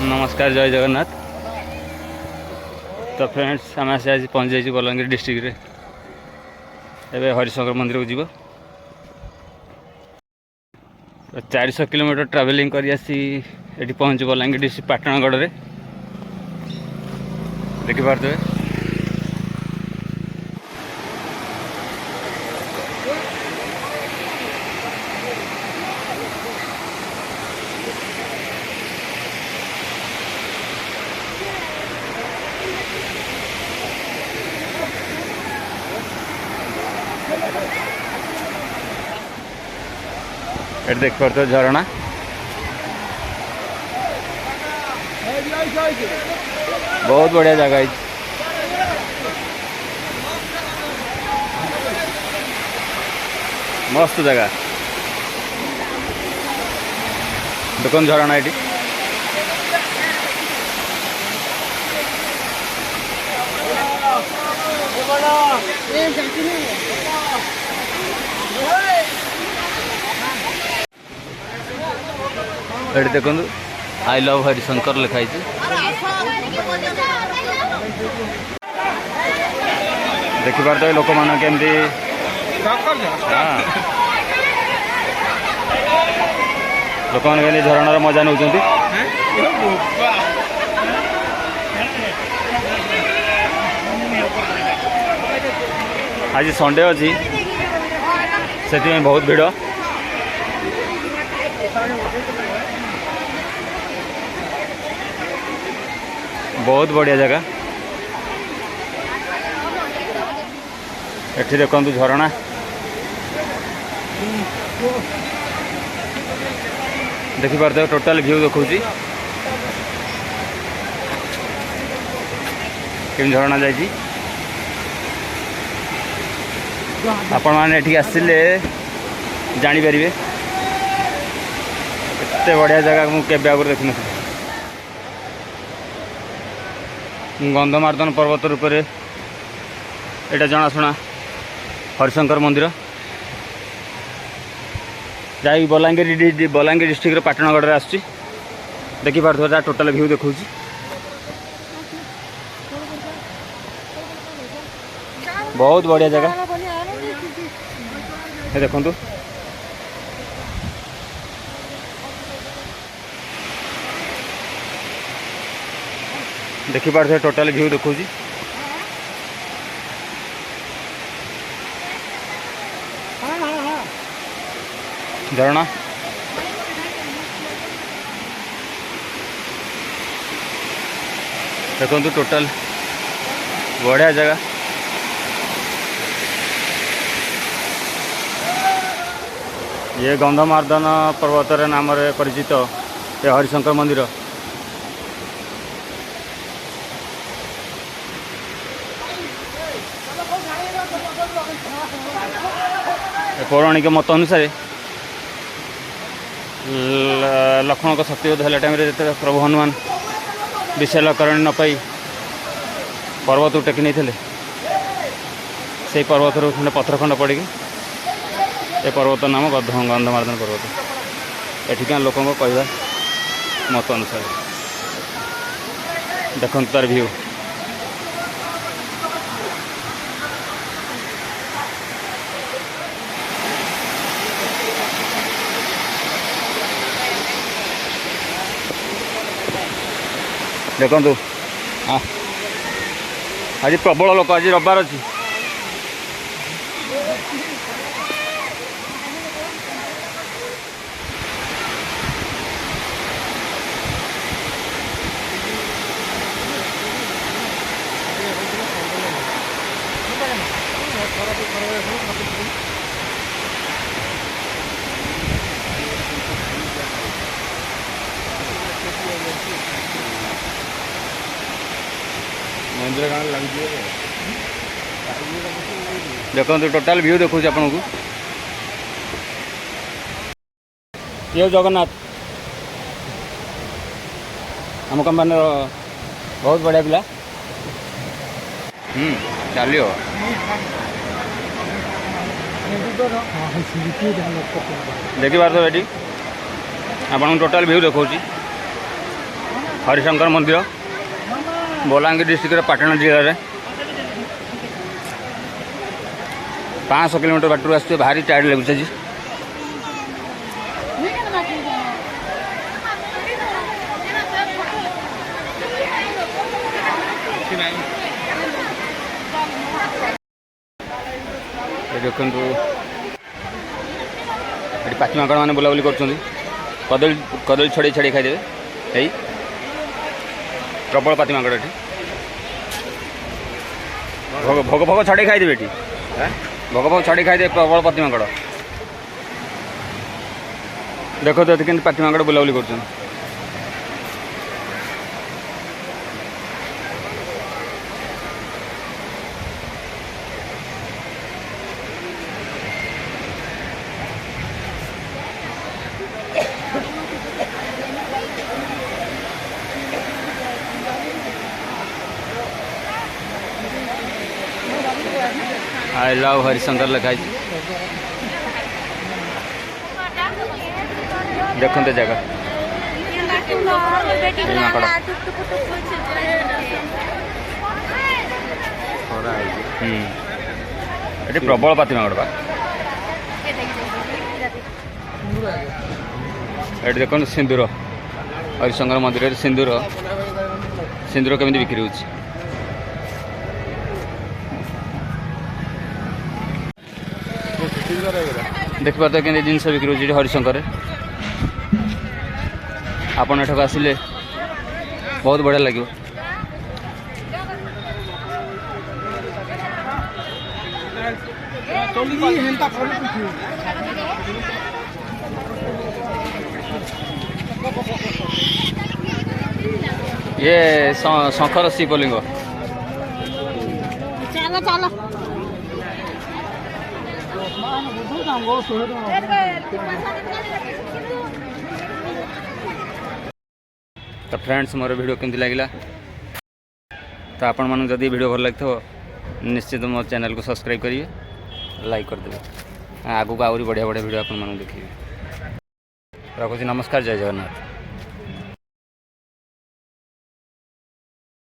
नमस्कार, जय जगन्नाथ। तो फ्रेंड्स आम आज पहुँच जाइए बलांगीर डिस्ट्रिक्ट रे। एवं हरिशंकर मंदिर को जीव 400 किलोमीटर ट्रावेलिंग कर पहुँच बलांगीर डिस्ट्रिक्ट पाटणगढ़ रे। देखिपारे ये देख पारे झरणा बहुत बढ़िया जगह है। मस्त जगह देखो झरणा ये देखो आई लव हरिशंकर लिखाई। देखिपारे लोक मान केमती लोक मैंने झरणार मजा नौ। आज संडे अच्छी से बहुत भीड़। बहुत बढ़िया जगह एठी देखु झरणा देखिपारे टोटाल व्यू देखा कि झरणा जाइए। आपण मैंने एठी आसिले जानीपर एत बढ़िया जगह मुझे आगुरी देखी न। गंधमार्दन पर्वत रूप एटा जनाशुना हरिशंकर मंदिर जहाँकि बलांगीर डिस्ट्रिक्ट पाटणगढ़ आसुची। देखिपारे टोटाल व्यू देखा बहुत बढ़िया जगह देखु। देखिपारे टोटाल व्यू देखा झरणा देखो टोटाल बढ़िया जगह। ये गंधमार्दन पर्वत नाम परिचित ये हरिशंकर मंदिर। पौराणिक मत अनुसार लक्ष्मण को शक्तियुद्ध है टाइम जो प्रभु हनुमान विशेलकरण न पाई पर्वत टेकी नहीं से पर्वत खंडे पत्थर खंड पड़ी ए पर्वत नाम गंधमार्दन पर्वत। एठिका लोक कहवा मत अनुसार देखो तार व्यू देखु। हाँ आज प्रबल लोक आज रविवार अच्छी देखो टोटाल व्यू देखो आपन को ये जगन्नाथ आम कंपानी बहुत बढ़िया पिला चलियो देखिए तो ये आपन टोटाल व्यू देखा हरिशंकर मंदिर बलांगीर डिस्ट्रिक्ट पाटना जिले में 500 किलोमीटर बाटर आस भारी टायर्ड लगुच जी देखु ये पाखीमाकड़ मैंने बुलाबुली कर कदली कदली छड़े छड़े खाईदेवे यही प्रबल पातिमाकड़ ये भोग भोग छड़े खाईदेवे ये भोग भोग छड़े खाईदे प्रबल पातिमाकड़ देखो तो कि पातिमाकड़ बुलाबुली कर आई लव हरिशंकर लिखाई देखते जगह ये प्रबल पातिमाकड़ बा ये देखो सिंदूर हरिशंकर मंदिर सिंदूर सिंदूर केमी बिक्री हो देख पाते कि जिनस बिक्री हो हरिशंकर आपन एठक आसिले बहुत बढ़िया लगे ये शंकर शिवलिंग तो फ्रेंड्स मोर वीडियो केमती लगे तो आपण मन जदि वीडियो भल लगे निश्चित मो चैनल को सब्सक्राइब करिए लाइक करदे आगू को आहरी बढ़िया बढ़िया वीडियो आपण देखिए रखुची नमस्कार जय जगन्नाथ।